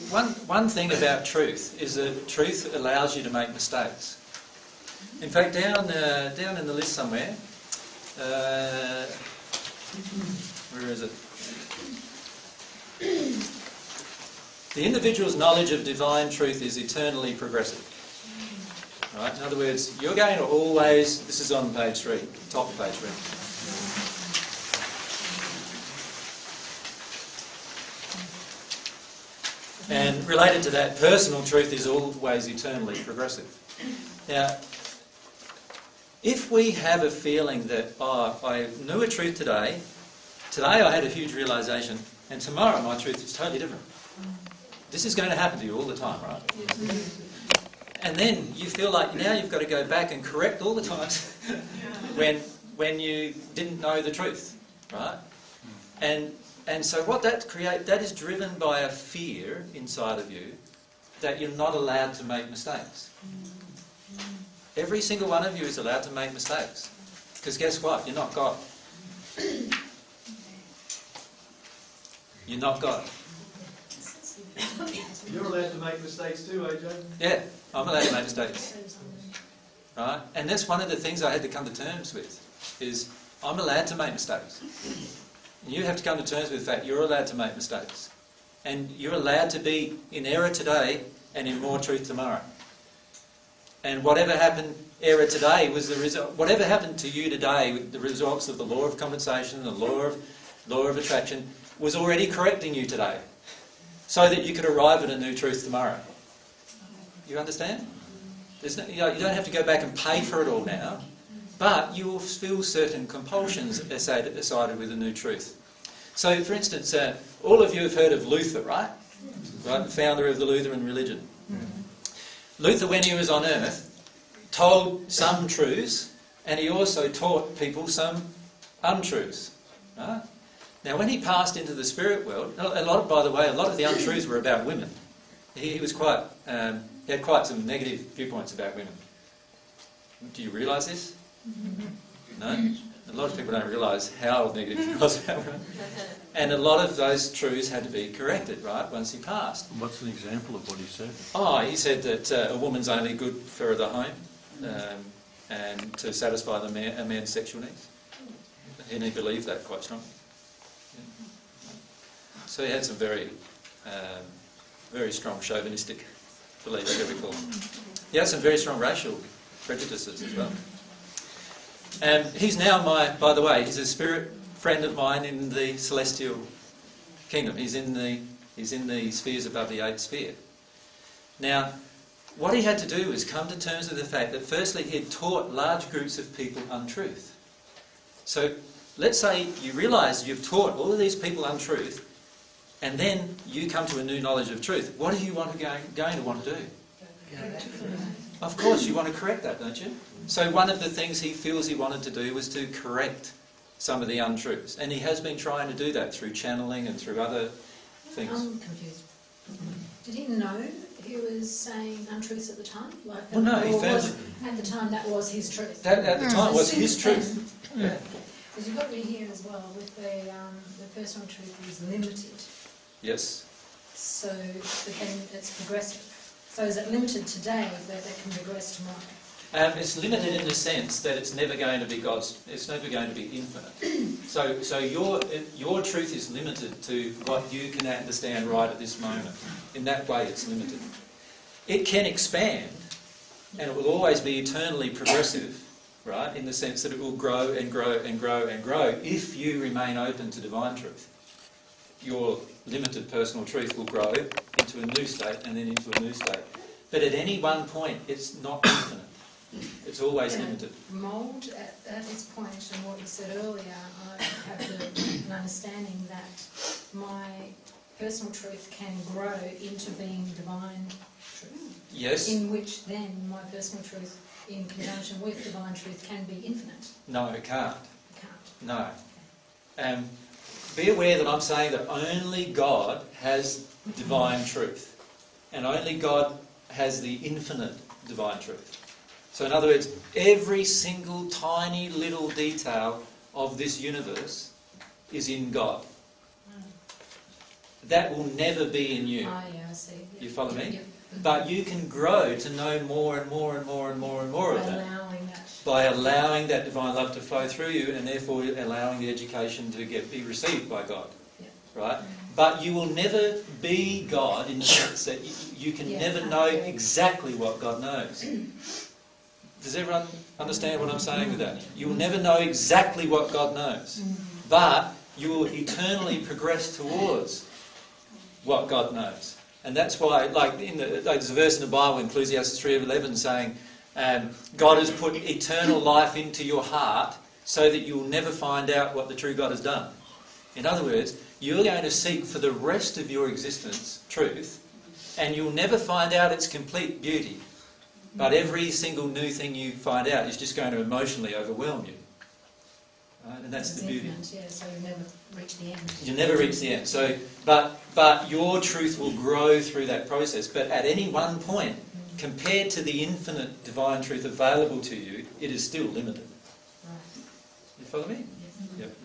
one thing about truth is that truth allows you to make mistakes. In fact, down in the list somewhere, where is it? The individual's knowledge of divine truth is eternally progressive. Right? In other words, you're going to always, this is on page 3, top of page 3. And related to that, personal truth is always eternally progressive. Now, if we have a feeling that, I knew a truth today I had a huge realisation, and tomorrow my truth is totally different. This is going to happen to you all the time, right? And then you feel like now you've got to go back and correct all the times when you didn't know the truth, right? And so what that creates, that is driven by a fear inside of you that you're not allowed to make mistakes. Every single one of you is allowed to make mistakes. Because guess what? You're not God. You're not God. You're allowed to make mistakes too, AJ? Yeah, I'm allowed to make mistakes. Right? And that's one of the things I had to come to terms with, is I'm allowed to make mistakes. And you have to come to terms with the fact you're allowed to make mistakes. And you're allowed to be in error today and in more truth tomorrow. And whatever happened, error today was the result. Whatever happened to you today, the results of the law of compensation, the law of attraction, was already correcting you today, so that you could arrive at a new truth tomorrow. You understand? You don't have to go back and pay for it all now, but you will feel certain compulsions associated with a new truth. So, for instance, all of you have heard of Luther, right? Right, the founder of the Lutheran religion. Luther, when he was on earth, told some truths, and he also taught people some untruths. Right? Now, when he passed into the spirit world, by the way, a lot of the untruths were about women. He had quite some negative viewpoints about women. Do you realise this? No? A lot of people don't realise how negative he was about women. And a lot of those truths had to be corrected, right, once he passed. What's an example of what he said? He said that a woman's only good for the home and to satisfy a man's sexual needs. And he believed that quite strongly. So he had some very strong chauvinistic beliefs, shall we call them. He had some very strong racial prejudices as well. And he's now by the way, he's a spirit friend of mine in the celestial kingdom. He's in the spheres above the 8th sphere. Now, what he had to do was come to terms with the fact that firstly he had taught large groups of people untruth. So let's say you realise you've taught all of these people untruth, and then you come to a new knowledge of truth. What are you going to want to do? Of course, you want to correct that, don't you? So one of the things he feels he wanted to do was to correct some of the untruths. And he has been trying to do that through channeling and through other things. I'm confused. Did he know he was saying untruths at the time? Well, no, he found at the time that was his truth. That at the time was his truth. Yeah. Because you've got me here as well with the personal truth is limited. Yes. So, but then it's progressive. So is it limited today but it can progress tomorrow? It's limited in the sense that it's never going to be it's never going to be infinite. So your truth is limited to what you can understand right at this moment. In that way it's limited. It can expand, and it will always be eternally progressive, right, in the sense that it will grow and grow and grow and grow if you remain open to divine truth. Your limited personal truth will grow into a new state and then into a new state. But at any one point it's not infinite. It's always limited. Mould at this point, and what you said earlier, I have an understanding that my personal truth can grow into being divine truth. Yes. In which then my personal truth, in conjunction with divine truth, can be infinite. No, it can't. It can't. No. Be aware that I'm saying that only God has divine truth, and only God has the infinite divine truth. So in other words, every single tiny little detail of this universe is in God. That will never be in you. Yeah. I see. Yeah. You follow me? Yep. But you can grow to know more and more and more and more and more of By that. allowing that. By allowing that divine love to flow through you, and therefore allowing the education to be received by God. Yeah. Right? But you will never be God in the sense that you can never know exactly what God knows. Does everyone understand what I'm saying with that? You will never know exactly what God knows. But you will eternally progress towards what God knows. And that's why, there's a verse in the Bible, Ecclesiastes 3:11, saying, God has put eternal life into your heart so that you will never find out what the true God has done. In other words, you're going to seek for the rest of your existence truth, and you'll never find out its complete beauty. But every single new thing you find out is just going to emotionally overwhelm you. Right? And that's the beauty. Yeah, so you never reach the end. You never reach the end. So, but your truth will grow through that process. But at any one point, compared to the infinite divine truth available to you, it is still limited. Right. You follow me? Yes. Yep.